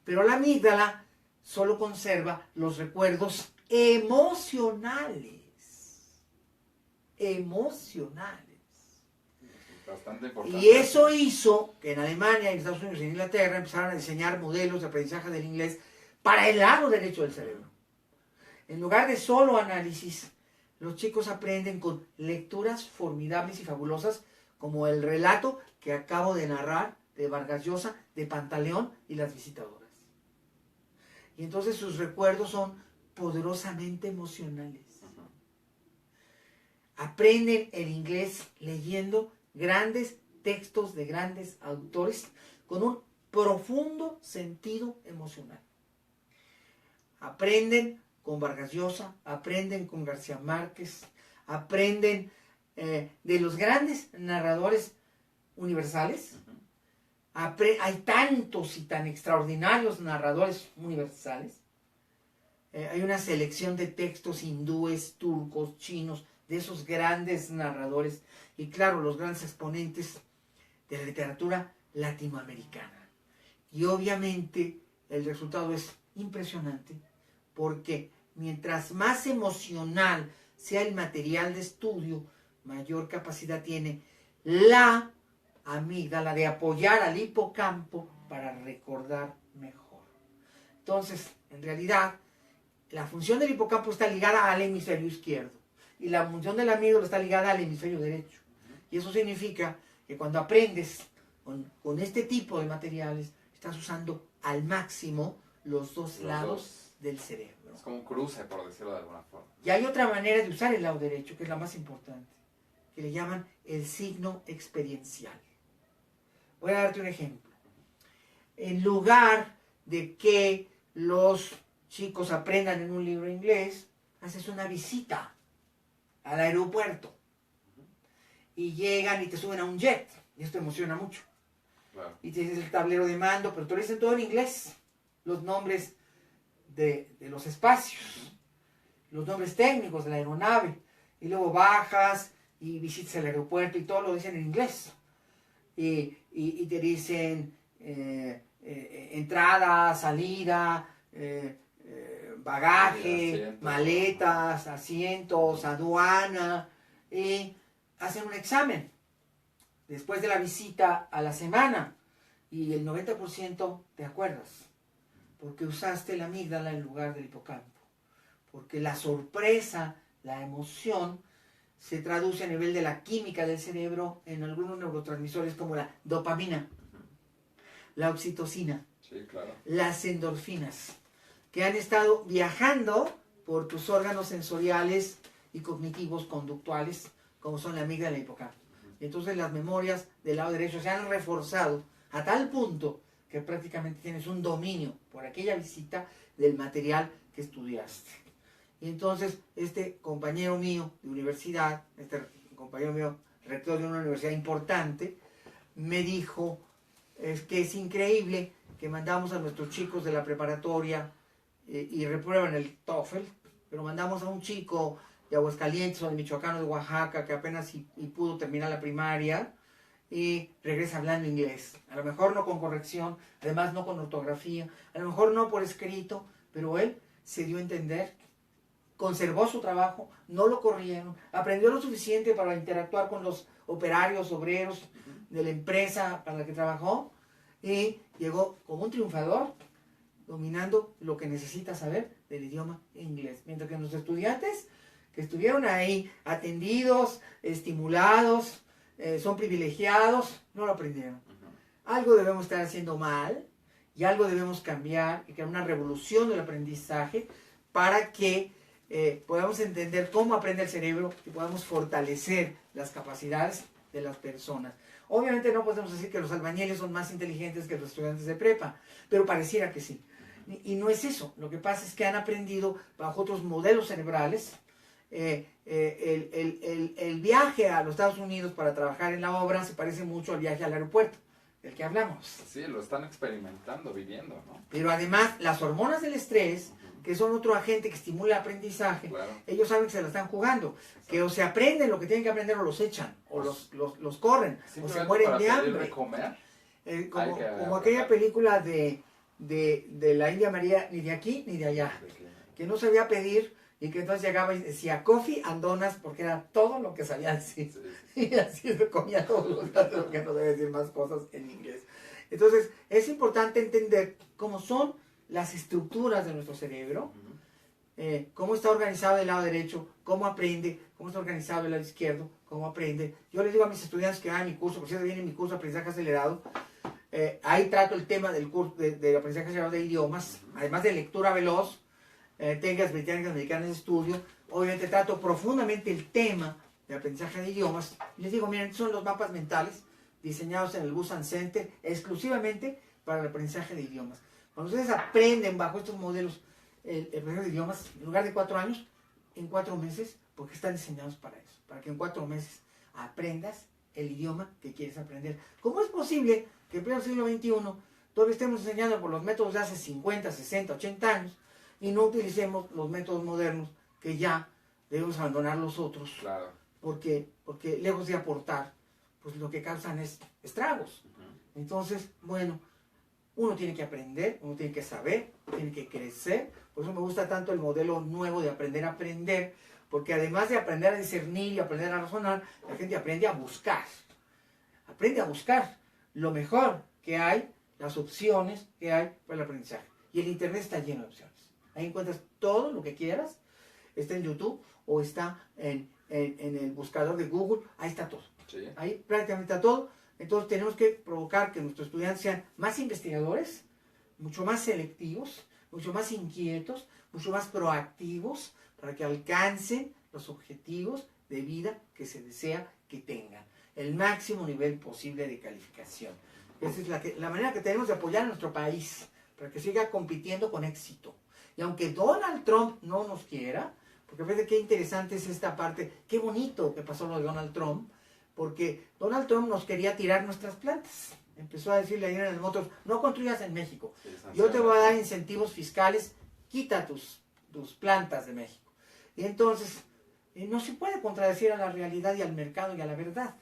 Pero la amígdala solo conserva los recuerdos emocionales. Bastante importante. Y eso hizo que en Alemania, en Estados Unidos y en Inglaterra empezaran a diseñar modelos de aprendizaje del inglés para el lado derecho del cerebro. En lugar de solo análisis, los chicos aprenden con lecturas formidables y fabulosas, como el relato que acabo de narrar de Vargas Llosa, de Pantaleón y las visitadoras. Y entonces sus recuerdos son poderosamente emocionales. Aprenden el inglés leyendo grandes textos de grandes autores con un profundo sentido emocional. Aprenden con Vargas Llosa, aprenden con García Márquez, aprenden de los grandes narradores universales. Hay tantos y tan extraordinarios narradores universales. Hay una selección de textos hindúes, turcos, chinos, de esos grandes narradores, y claro, los grandes exponentes de la literatura latinoamericana. Y obviamente el resultado es impresionante, porque mientras más emocional sea el material de estudio, mayor capacidad tiene la amígdala de apoyar al hipocampo para recordar mejor. Entonces, en realidad, la función del hipocampo está ligada al hemisferio izquierdo, y la función de la amígdala está ligada al hemisferio derecho. Y eso significa que cuando aprendes con este tipo de materiales, estás usando al máximo los dos lados del cerebro. Es como un cruce, por decirlo de alguna forma. Y hay otra manera de usar el lado derecho, que es la más importante, que le llaman el signo experiencial. Voy a darte un ejemplo. En lugar de que los chicos aprendan en un libro inglés, haces una visita al aeropuerto y llegan y te suben a un jet, y esto emociona mucho. Claro. Y tienes el tablero de mando, pero te lo dicen todo en inglés, los nombres de los espacios, los nombres técnicos de la aeronave, y luego bajas y visitas el aeropuerto y todo lo dicen en inglés, y te dicen entrada, salida, bagaje, asientos, maletas, asientos, aduana, y hacen un examen después de la visita a la semana, y el 90% te acuerdas, porque usaste la amígdala en lugar del hipocampo, porque la sorpresa, la emoción, se traduce a nivel de la química del cerebro en algunos neurotransmisores como la dopamina, la oxitocina, sí, claro, las endorfinas, que han estado viajando por tus órganos sensoriales y cognitivos conductuales, como son la amígdala y el hipocampo. Y entonces las memorias del lado derecho se han reforzado a tal punto que prácticamente tienes un dominio por aquella visita del material que estudiaste. Y entonces este compañero mío de universidad, este compañero mío rector de una universidad importante, me dijo, es que es increíble que mandamos a nuestros chicos de la preparatoria y reprueban el TOEFL, pero mandamos a un chico de Aguascalientes o de Michoacán o de Oaxaca que apenas y pudo terminar la primaria y regresa hablando inglés. A lo mejor no con corrección, además no con ortografía, a lo mejor no por escrito, pero él se dio a entender, conservó su trabajo, no lo corrieron, aprendió lo suficiente para interactuar con los operarios, obreros de la empresa para la que trabajó y llegó como un triunfador, dominando lo que necesita saber del idioma inglés. Mientras que los estudiantes que estuvieron ahí atendidos, estimulados, son privilegiados, no lo aprendieron. Algo debemos estar haciendo mal y algo debemos cambiar y crear una revolución del aprendizaje para que podamos entender cómo aprende el cerebro y podamos fortalecer las capacidades de las personas. Obviamente no podemos decir que los albañiles son más inteligentes que los estudiantes de prepa, pero pareciera que sí. Y no es eso. Lo que pasa es que han aprendido bajo otros modelos cerebrales. El viaje a los Estados Unidos para trabajar en la obra se parece mucho al viaje al aeropuerto, del que hablamos. Sí, lo están experimentando, viviendo, ¿no? Pero además, las hormonas del estrés, que son otro agente que estimula el aprendizaje, Claro. ellos saben que se la están jugando, que o se aprenden lo que tienen que aprender o los echan, o los corren, o se Simplemente mueren para de pedir hambre. de comer. Como, Hay que como aquella película de la India María, ni de aquí ni de allá, que no sabía pedir y que entonces llegaba y decía coffee and donuts porque era todo lo que sabía decir. Sí, Y así se comía todos los días, porque no debe decir más cosas en inglés. Entonces, es importante entender cómo son las estructuras de nuestro cerebro, cómo está organizado el lado derecho, cómo aprende, cómo está organizado el lado izquierdo, cómo aprende. Yo les digo a mis estudiantes que hagan mi curso, por cierto, viene mi curso de aprendizaje acelerado, ahí trato el tema del curso de aprendizaje acelerado de idiomas, además de lectura veloz, técnicas británicas, americanas de estudio. Obviamente trato profundamente el tema de aprendizaje de idiomas. Les digo, miren, estos son los mapas mentales diseñados en el Busan Center exclusivamente para el aprendizaje de idiomas. Cuando ustedes aprenden bajo estos modelos el aprendizaje de idiomas, en lugar de 4 años, en 4 meses, porque están diseñados para eso, para que en 4 meses aprendas el idioma que quieres aprender. ¿Cómo es posible que en pleno siglo XXI todavía estemos enseñando por los métodos de hace 50, 60, 80 años y no utilicemos los métodos modernos que ya debemos abandonar los otros? Claro. Porque lejos de aportar, pues lo que causan es estragos. Entonces, bueno, uno tiene que aprender, uno tiene que saber, tiene que crecer. Por eso me gusta tanto el modelo nuevo de aprender a aprender, porque además de aprender a discernir y aprender a razonar, la gente aprende a buscar. Aprende a buscar lo mejor que hay, las opciones que hay para el aprendizaje. Y el Internet está lleno de opciones. Ahí encuentras todo lo que quieras. Está en YouTube o está en el buscador de Google. Ahí está todo. Sí. Ahí prácticamente está todo. Entonces tenemos que provocar que nuestros estudiantes sean más investigadores, mucho más selectivos, mucho más inquietos, mucho más proactivos para que alcancen los objetivos de vida que se desea que tengan. El máximo nivel posible de calificación. Esa es la manera que tenemos de apoyar a nuestro país para que siga compitiendo con éxito. Y aunque Donald Trump no nos quiera, porque fíjate qué interesante es esta parte, qué bonito que pasó lo de Donald Trump, porque Donald Trump nos quería tirar nuestras plantas. Empezó a decirle a General Motors, no construyas en México. Yo te voy a dar incentivos fiscales, quita tus plantas de México. Y entonces, no se puede contradecir a la realidad y al mercado y a la verdad.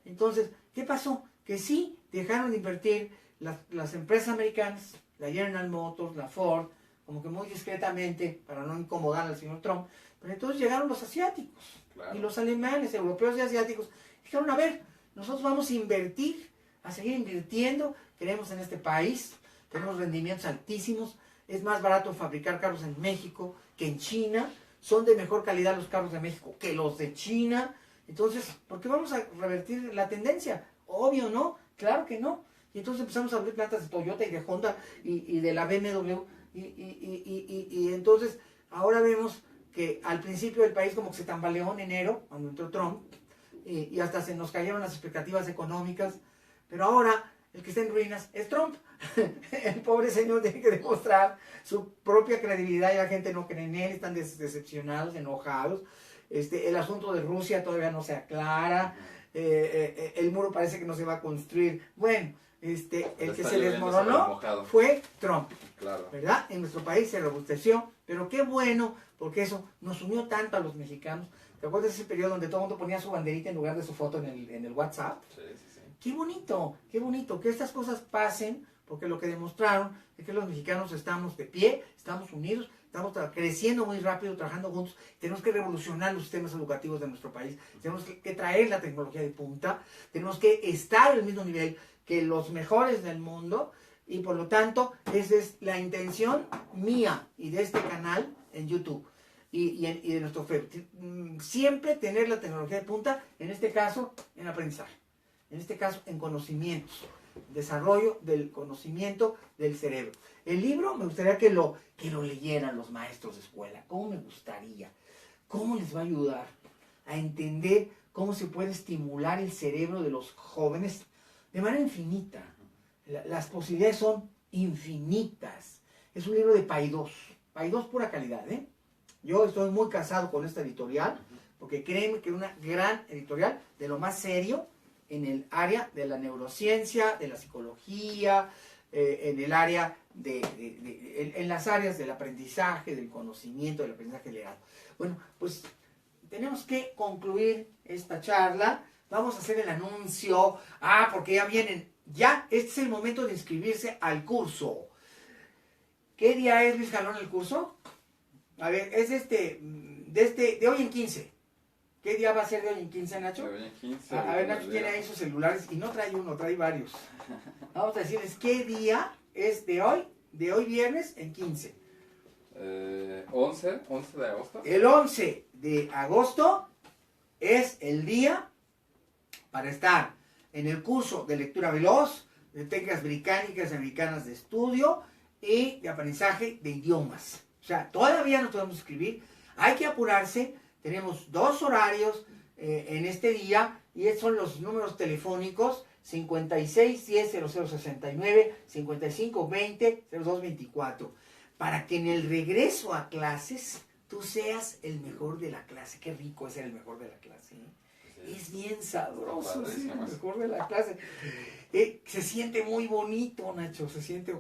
Entonces, ¿qué pasó? Que sí, dejaron de invertir las empresas americanas, la General Motors, la Ford, como que muy discretamente, para no incomodar al señor Trump. Pero entonces llegaron los asiáticos, claro, y los alemanes, europeos y asiáticos. Dijeron, a ver, nosotros vamos a invertir, a seguir invirtiendo, creemos en este país, tenemos rendimientos altísimos, es más barato fabricar carros en México que en China, son de mejor calidad los carros de México que los de China. Entonces, ¿por qué vamos a revertir la tendencia? Obvio, ¿no? Claro que no. Y entonces empezamos a abrir plantas de Toyota y de Honda y de la BMW. Y entonces, ahora vemos que al principio el país como que se tambaleó en enero, cuando entró Trump, y hasta se nos cayeron las expectativas económicas. Pero ahora, el que está en ruinas es Trump. El pobre señor tiene que demostrar su propia credibilidad y la gente no cree en él, están decepcionados, enojados. El asunto de Rusia todavía no se aclara. el muro parece que no se va a construir. Bueno, el que se desmoronó mojado. fue Trump, Claro. ¿verdad? En nuestro país se robusteció, pero qué bueno, porque eso nos unió tanto a los mexicanos. ¿Te acuerdas de ese periodo donde todo el mundo ponía su banderita en lugar de su foto en el WhatsApp? Sí, sí, sí. Qué bonito que estas cosas pasen, porque lo que demostraron es que los mexicanos estamos de pie, estamos unidos, estamos creciendo muy rápido, trabajando juntos. Tenemos que revolucionar los sistemas educativos de nuestro país, tenemos que traer la tecnología de punta, tenemos que estar al mismo nivel que los mejores del mundo, y por lo tanto esa es la intención mía y de este canal en YouTube y de nuestro Facebook. Siempre tener la tecnología de punta, en este caso en aprendizaje, en este caso en conocimientos, desarrollo del conocimiento del cerebro. El libro me gustaría que lo leyeran los maestros de escuela. ¿Cómo me gustaría? ¿Cómo les va a ayudar a entender cómo se puede estimular el cerebro de los jóvenes de manera infinita? Las posibilidades son infinitas. Es un libro de Paidós pura calidad, ¿eh? Yo estoy muy casado con esta editorial, porque créeme que es una gran editorial de lo más serio en el área de la neurociencia, de la psicología, en el área en las áreas del aprendizaje, del conocimiento, del aprendizaje legal. Bueno, pues tenemos que concluir esta charla. Vamos a hacer el anuncio. Porque ya vienen. Ya, este es el momento de inscribirse al curso. ¿Qué día es, Luis Jalón, el curso? A ver, es de hoy en 15. ¿Qué día va a ser de hoy en 15, Nacho? De hoy en 15. A ver, Nacho tiene ahí sus celulares y no trae uno, trae varios. Vamos a decirles qué día es de hoy viernes en 15. 11 de agosto. El 11 de agosto es el día para estar en el curso de lectura veloz, de técnicas británicas y americanas de estudio y de aprendizaje de idiomas. O sea, todavía no podemos escribir, hay que apurarse. Tenemos 2 horarios en este día, y estos son los números telefónicos: 56 10 0069, 55 20 0224, para que en el regreso a clases tú seas el mejor de la clase. Qué rico es ser el mejor de la clase, ¿eh? Sí. Es bien sabroso ser el mejor de la clase. Se siente muy bonito, Nacho, se siente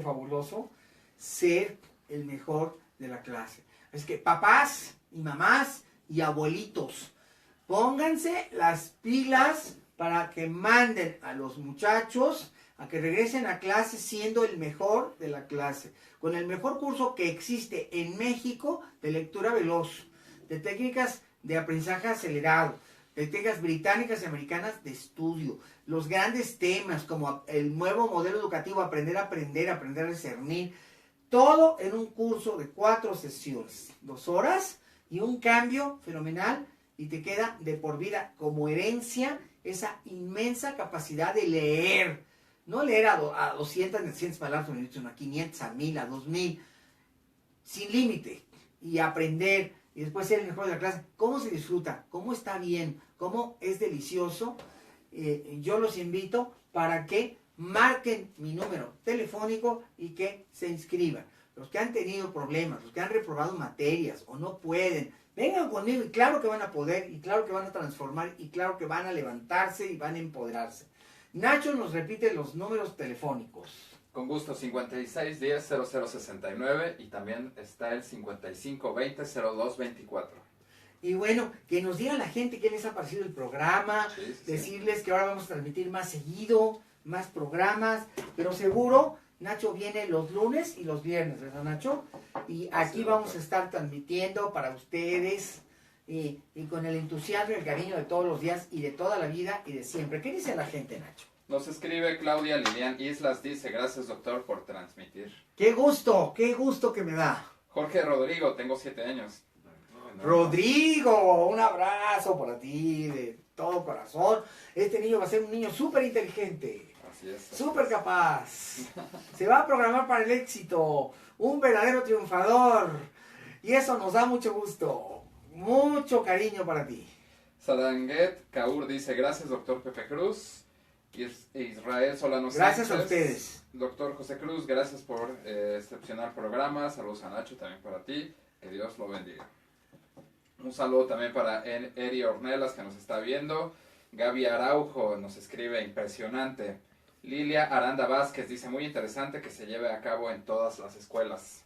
fabuloso ser el mejor de la clase. Es que papás y mamás y abuelitos, pónganse las pilas para que manden a los muchachos a que regresen a clase siendo el mejor de la clase, con el mejor curso que existe en México de lectura veloz, de técnicas de aprendizaje acelerado, de técnicas británicas y americanas de estudio, los grandes temas como el nuevo modelo educativo, aprender a discernir, todo en un curso de 4 sesiones, 2 horas y un cambio fenomenal, y te queda de por vida como herencia esa inmensa capacidad de leer. No leer a 200, 300 palabras por minuto, sino a 500, a 1000, a 2000, sin límite, y aprender, y después ser el mejor de la clase. ¿Cómo se disfruta? ¿Cómo está bien? ¿Cómo es delicioso? Yo los invito para que marquen mi número telefónico y que se inscriban. Los que han tenido problemas, los que han reprobado materias o no pueden, vengan conmigo, y claro que van a poder, y claro que van a transformar, y claro que van a levantarse y van a empoderarse. Nacho nos repite los números telefónicos. Con gusto, 56 10 0069, y también está el 55 20 0224. Y bueno, que nos diga la gente qué les ha parecido el programa, decirles que ahora vamos a transmitir más seguido, más programas, pero seguro Nacho viene los lunes y los viernes, ¿verdad, Nacho? Y aquí vamos a estar transmitiendo para ustedes, y con el entusiasmo y el cariño de todos los días y de toda la vida y de siempre. ¿Qué dice la gente, Nacho? Nos escribe Claudia Lilian Islas, dice: gracias, doctor, por transmitir. ¡Qué gusto que me da! Jorge Rodrigo, tengo 7 años. Rodrigo, un abrazo para ti de todo corazón. Este niño va a ser un niño súper inteligente, súper capaz. Se va a programar para el éxito, un verdadero triunfador. Y eso nos da mucho gusto, mucho cariño para ti. Sadanguet Kaur dice: gracias, doctor Pepe Cruz. Israel Solano Gracias Sánchez, a ustedes. Doctor José Cruz, gracias por excepcional programa. Saludos a Nacho, también para ti. Que Dios lo bendiga. Un saludo también para Eri Ornelas, que nos está viendo. Gaby Araujo nos escribe, impresionante. Lilia Aranda Vázquez dice, muy interesante que se lleve a cabo en todas las escuelas.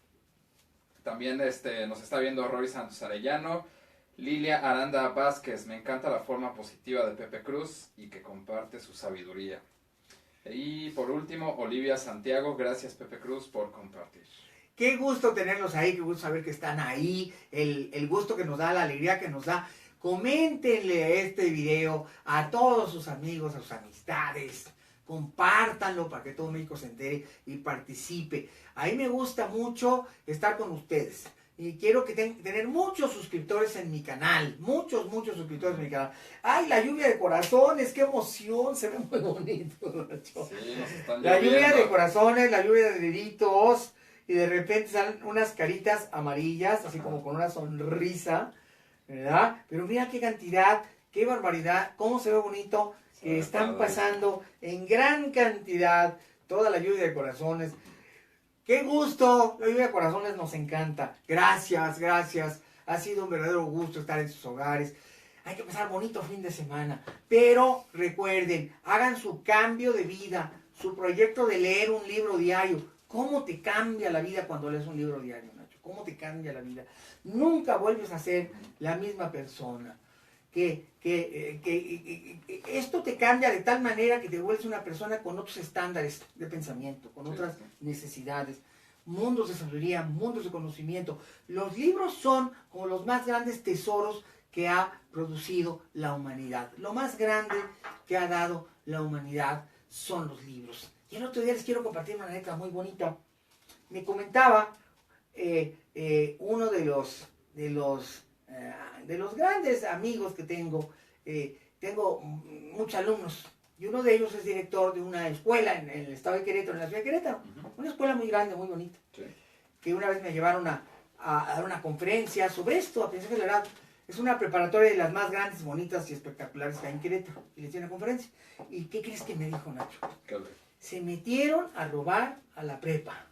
También nos está viendo Rory Santos Arellano. Lilia Aranda Vázquez, me encanta la forma positiva de Pepe Cruz y que comparte su sabiduría. Y por último, Olivia Santiago, gracias Pepe Cruz por compartir. Qué gusto tenerlos ahí, qué gusto saber que están ahí, el gusto que nos da, la alegría que nos da. Coméntenle este video a todos sus amigos, a sus amistades. Compártanlo para que todo México se entere y participe. A mí me gusta mucho estar con ustedes. Y quiero que tener muchos suscriptores en mi canal. Muchos suscriptores en mi canal. ¡Ay, la lluvia de corazones! ¡Qué emoción! Se ve muy bonito, Nacho. Sí, nos están La lluvia lloviendo. de corazones, la lluvia de deditos. Y de repente salen unas caritas amarillas, así como con una sonrisa, ¿verdad? Pero mira qué cantidad, qué barbaridad, cómo se ve bonito, que están pasando en gran cantidad toda la lluvia de corazones. ¡Qué gusto! La lluvia de corazones nos encanta. Gracias, gracias. Ha sido un verdadero gusto estar en sus hogares. Hay que pasar bonito fin de semana. Pero recuerden, hagan su cambio de vida, su proyecto de leer un libro diario. ¿Cómo te cambia la vida cuando lees un libro diario, Nacho? ¿Cómo te cambia la vida? Nunca vuelves a ser la misma persona. Esto te cambia de tal manera que te vuelves una persona con otros estándares de pensamiento, con otras necesidades, mundos de sabiduría, mundos de conocimiento. Los libros son como los más grandes tesoros que ha producido la humanidad. Lo más grande que ha dado la humanidad son los libros. Y el otro día les quiero compartir una anécdota muy bonita. Me comentaba uno de los grandes amigos que tengo muchos alumnos, y uno de ellos es director de una escuela en el estado de Querétaro, en la ciudad de Querétaro, una escuela muy grande, muy bonita, que una vez me llevaron a dar una conferencia sobre esto, a pensar que la verdad es una preparatoria de las más grandes, bonitas y espectaculares que hay en Querétaro, y les di una conferencia. ¿Y qué crees que me dijo, Nacho? Se metieron a robar a la prepa.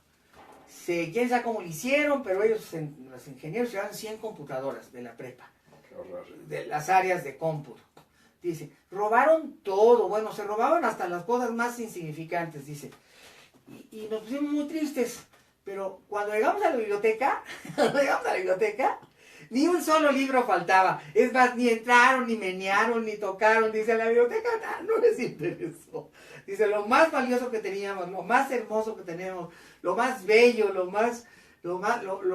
Quién sabe cómo lo hicieron, pero ellos, los ingenieros, llevaban 100 computadoras de la prepa. Qué horror. De las áreas de cómputo. Dice, robaron todo. Bueno, se robaban hasta las cosas más insignificantes, dice. Y nos pusimos muy tristes. Pero cuando llegamos a la biblioteca, ni un solo libro faltaba. Es más, ni entraron, ni menearon, ni tocaron. Dice, la biblioteca no les interesó. Dice, lo más valioso que teníamos, lo más hermoso que tenemos, lo más bello,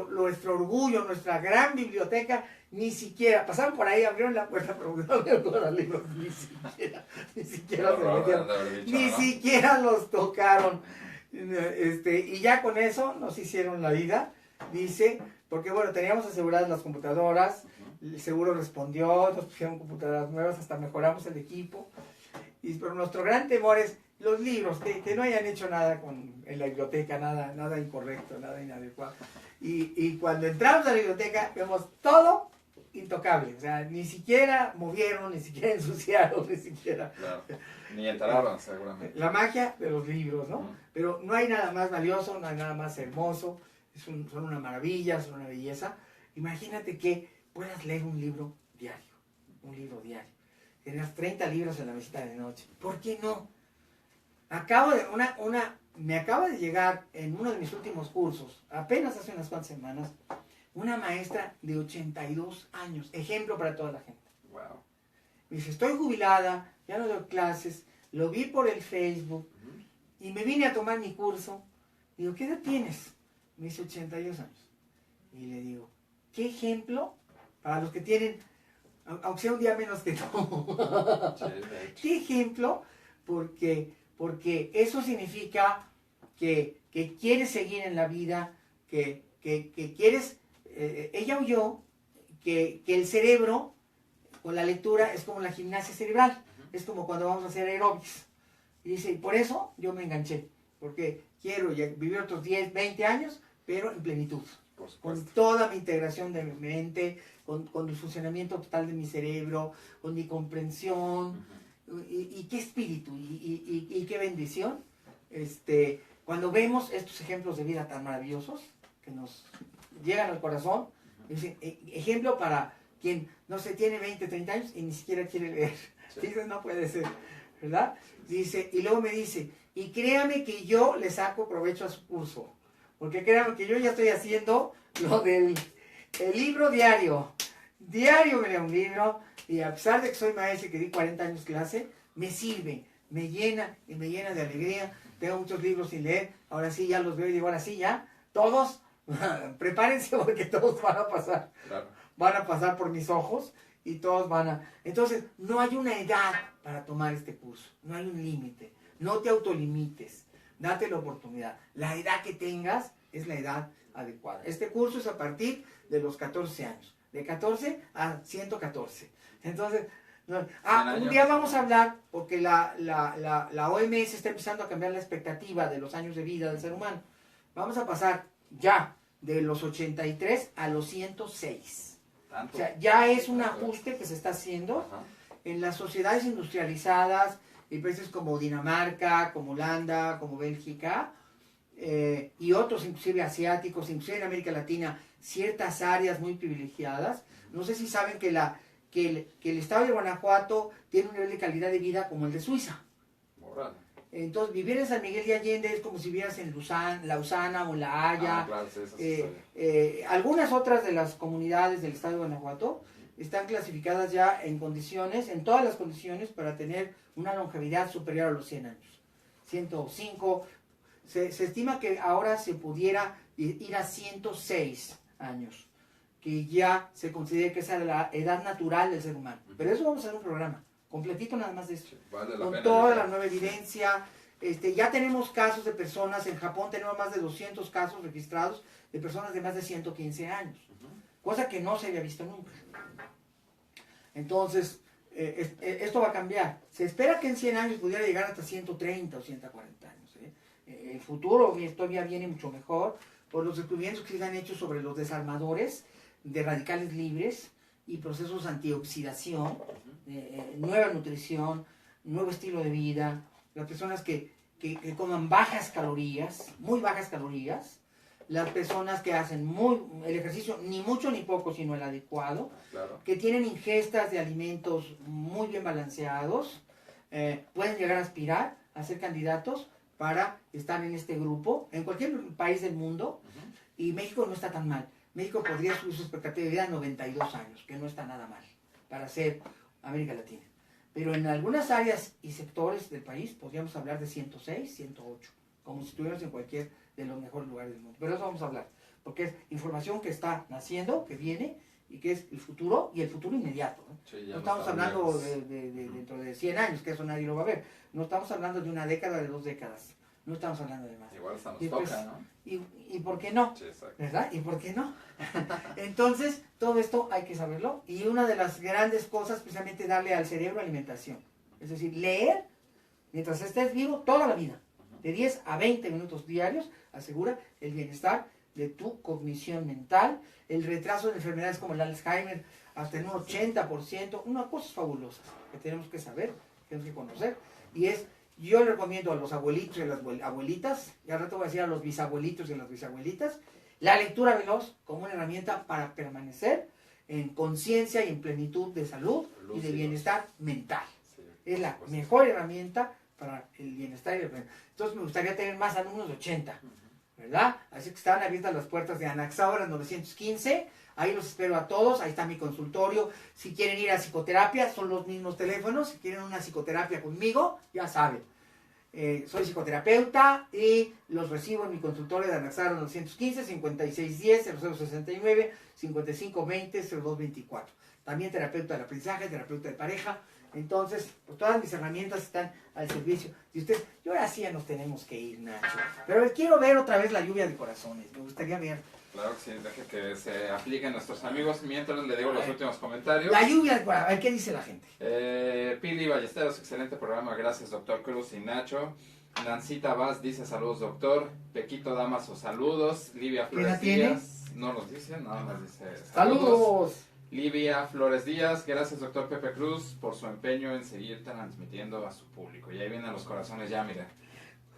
nuestro orgullo, nuestra gran biblioteca, ni siquiera, pasaron por ahí, abrieron la puerta, pero no abrieron todos los libros, ni siquiera se metieron, ni siquiera los tocaron. Y ya con eso nos hicieron la vida, dice, porque bueno, teníamos aseguradas las computadoras, el seguro respondió, nos pusieron computadoras nuevas, hasta mejoramos el equipo. Pero nuestro gran temor es los libros, que no hayan hecho nada en la biblioteca, nada incorrecto, nada inadecuado. Y cuando entramos a la biblioteca vemos todo intocable, o sea, ni siquiera movieron, ni siquiera ensuciaron, ni siquiera... Claro. Ni entraron, seguramente. La magia de los libros, ¿no? Pero no hay nada más valioso, no hay nada más hermoso, son una maravilla, son una belleza. Imagínate que puedas leer un libro diario. Tenías 30 libros en la mesita de noche. ¿Por qué no? Me acaba de llegar en uno de mis últimos cursos, apenas hace unas cuantas semanas, una maestra de 82 años, ejemplo para toda la gente. Wow. Me dice, estoy jubilada, ya no doy clases, lo vi por el Facebook y me vine a tomar mi curso. Digo, ¿qué edad tienes? Me dice 82 años. Y le digo, ¿qué ejemplo para los que tienen, aunque sea un día menos que tú? ¿Qué ejemplo? Porque eso significa que quieres seguir en la vida, que quieres, ella o yo, que el cerebro con la lectura es como la gimnasia cerebral, es como cuando vamos a hacer aeróbics. Y dice, y por eso yo me enganché, porque quiero vivir otros 10, 20 años, pero en plenitud, con toda mi integración de mi mente, con el funcionamiento total de mi cerebro, con mi comprensión, y qué espíritu, y qué bendición, cuando vemos estos ejemplos de vida tan maravillosos, que nos llegan al corazón, dicen, ejemplo para quien, no sé, tiene 20, 30 años y ni siquiera quiere leer. Sí. Dices, no puede ser, ¿verdad? Dice, y luego me dice, y créame que yo le saco provecho a su curso, porque créame que yo ya estoy haciendo lo del el libro diario. Diario me leo un libro, y a pesar de que soy maestra y que di 40 años clase, me sirve, me llena y me llena de alegría. Tengo muchos libros sin leer, ahora sí ya los veo y digo, ahora sí ya, todos, prepárense porque todos van a pasar. Claro. Van a pasar por mis ojos y todos van a... Entonces, no hay una edad para tomar este curso, no hay un límite, no te autolimites, date la oportunidad. La edad que tengas es la edad adecuada. Este curso es a partir de los 14 años, de 14 a 114. Entonces, un día vamos a hablar, porque la OMS está empezando a cambiar la expectativa de los años de vida del ser humano. Vamos a pasar ya de los 83 a los 106. ¿Tanto? O sea, ya es un ajuste que se está haciendo. Ajá. En las sociedades industrializadas, en países como Dinamarca, como Holanda, como Bélgica, y otros inclusive asiáticos, inclusive en América Latina, ciertas áreas muy privilegiadas. No sé si saben que el estado de Guanajuato tiene un nivel de calidad de vida como el de Suiza. Órale. Entonces, vivir en San Miguel de Allende es como si vivieras en Lausana o en La Haya. Claro, sí, eso sí Algunas otras de las comunidades del estado de Guanajuato están clasificadas ya en condiciones, en todas las condiciones, para tener una longevidad superior a los 100 años. 105. Se estima que ahora se pudiera ir a 106 años, que ya se considera que esa es la edad natural del ser humano. Pero eso vamos a hacer un programa completito nada más de esto. Vale la Con pena toda llegar. la nueva evidencia. Ya tenemos casos de personas, en Japón tenemos más de 200 casos registrados de personas de más de 115 años, cosa que no se había visto nunca. Entonces, esto va a cambiar. Se espera que en 100 años pudiera llegar hasta 130 o 140 años. El futuro todavía viene mucho mejor por los descubrimientos que se han hecho sobre los desarmadores de radicales libres y procesos antioxidación, nueva nutrición, nuevo estilo de vida, las personas que coman bajas calorías, muy bajas calorías, las personas que hacen el ejercicio ni mucho ni poco, sino el adecuado, Claro. que tienen ingestas de alimentos muy bien balanceados, pueden llegar a aspirar a ser candidatos para estar en este grupo, en cualquier país del mundo, y México no está tan mal. México podría subir su expectativa de vida a 92 años, que no está nada mal para ser América Latina. Pero en algunas áreas y sectores del país podríamos hablar de 106, 108, como si estuviéramos en cualquier de los mejores lugares del mundo. Pero eso vamos a hablar, porque es información que está naciendo, que viene, y que es el futuro, y el futuro inmediato, ¿no? Sí, ya No estamos hablando lejos. de dentro de 100 años, que eso nadie lo va a ver. No estamos hablando de una década, de 2 décadas. No estamos hablando de más. Igual hasta nos Y pues, toca, ¿no? ¿Y por qué no? Sí, exacto. ¿Verdad? ¿Y por qué no? Entonces, todo esto hay que saberlo. Y una de las grandes cosas, precisamente, darle al cerebro alimentación. Es decir, leer mientras estés vivo toda la vida. De 10 a 20 minutos diarios, asegura el bienestar de tu cognición mental, el retraso de enfermedades como el Alzheimer hasta en un 80%, unas cosas fabulosas que tenemos que saber, que tenemos que conocer. Y yo le recomiendo a los abuelitos y a las abuelitas, y al rato voy a decir a los bisabuelitos y a las bisabuelitas, la lectura veloz como una herramienta para permanecer en conciencia y en plenitud de salud y de Lúcidos. bienestar mental. Sí, Es la pues, mejor herramienta para el bienestar y el bienestar. Entonces me gustaría tener más alumnos de 80, ¿verdad? Así que están abiertas las puertas de Anaxágoras 915. Ahí los espero a todos. Ahí está mi consultorio. Si quieren ir a psicoterapia, son los mismos teléfonos. Si quieren una psicoterapia conmigo, ya saben. Soy psicoterapeuta y los recibo en mi consultorio de Anaxágoras 915, 5610-0069, 5520-0224. También terapeuta del aprendizaje, terapeuta de pareja. Entonces, pues todas mis herramientas están al servicio de ustedes. Y ahora sí ya nos tenemos que ir, Nacho. Pero quiero ver otra vez la lluvia de corazones. Me gustaría ver. Claro que sí, deje que se apliquen nuestros amigos. Mientras le digo los últimos comentarios. La lluvia de corazones. A ver, ¿qué dice la gente? Pili Ballesteros, excelente programa. Gracias, doctor Cruz y Nacho. Nancita Vaz dice saludos, doctor. Pequito Damaso, saludos. Livia ¿Quién la Flores tiene? Díaz. No nos dice, nada más dice ¡Saludos! Livia Flores Díaz, gracias doctor Pepe Cruz por su empeño en seguir transmitiendo a su público. Y ahí vienen los corazones ya, mira.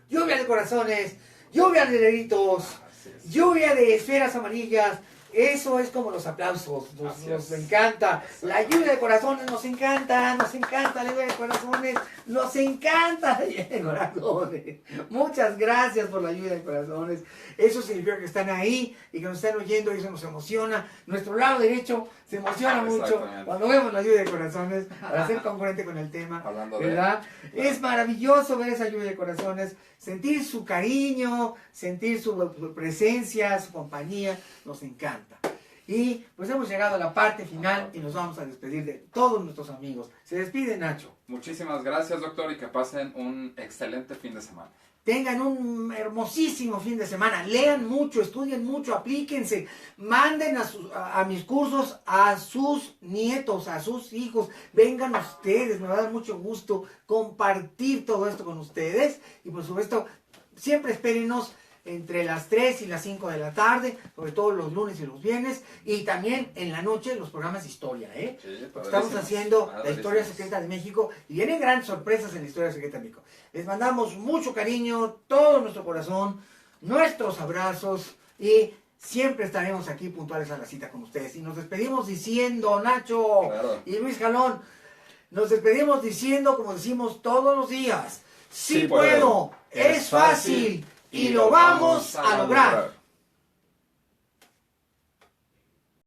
Lluvia de corazones, lluvia de deditos, Así es. lluvia de esferas amarillas, Eso es como los aplausos, Así nos es. encanta. La lluvia de corazones nos encanta la lluvia de corazones, nos encanta la lluvia de corazones. Muchas gracias por la lluvia de corazones. Eso significa que están ahí y que nos están oyendo y eso nos emociona. Nuestro lado derecho se emociona mucho Exactamente. cuando vemos la lluvia de corazones, para ser congruente con el tema, Hablando de... ¿verdad? Es maravilloso ver esa lluvia de corazones, sentir su cariño, sentir su presencia, su compañía, nos encanta. Y pues hemos llegado a la parte final y nos vamos a despedir de todos nuestros amigos. Se despide Nacho. Muchísimas gracias, doctor, y que pasen un excelente fin de semana. Tengan un hermosísimo fin de semana. Lean mucho, estudien mucho, aplíquense. Manden a mis cursos a sus nietos, a sus hijos. Vengan ustedes, me va a dar mucho gusto compartir todo esto con ustedes. Y por supuesto, siempre espérenos entre las 3 y las 5 de la tarde, sobre todo los lunes y los viernes, y también en la noche los programas de historia, ¿eh? Sí, Porque estamos haciendo la historia secreta de México y vienen grandes sorpresas en la historia secreta de México. Les mandamos mucho cariño, todo nuestro corazón, nuestros abrazos y siempre estaremos aquí puntuales a la cita con ustedes. Y nos despedimos diciendo, Nacho Claro. y Luis Jalón, nos despedimos diciendo, como decimos todos los días, sí Sí puedo, puedo, es fácil y lo vamos a lograr.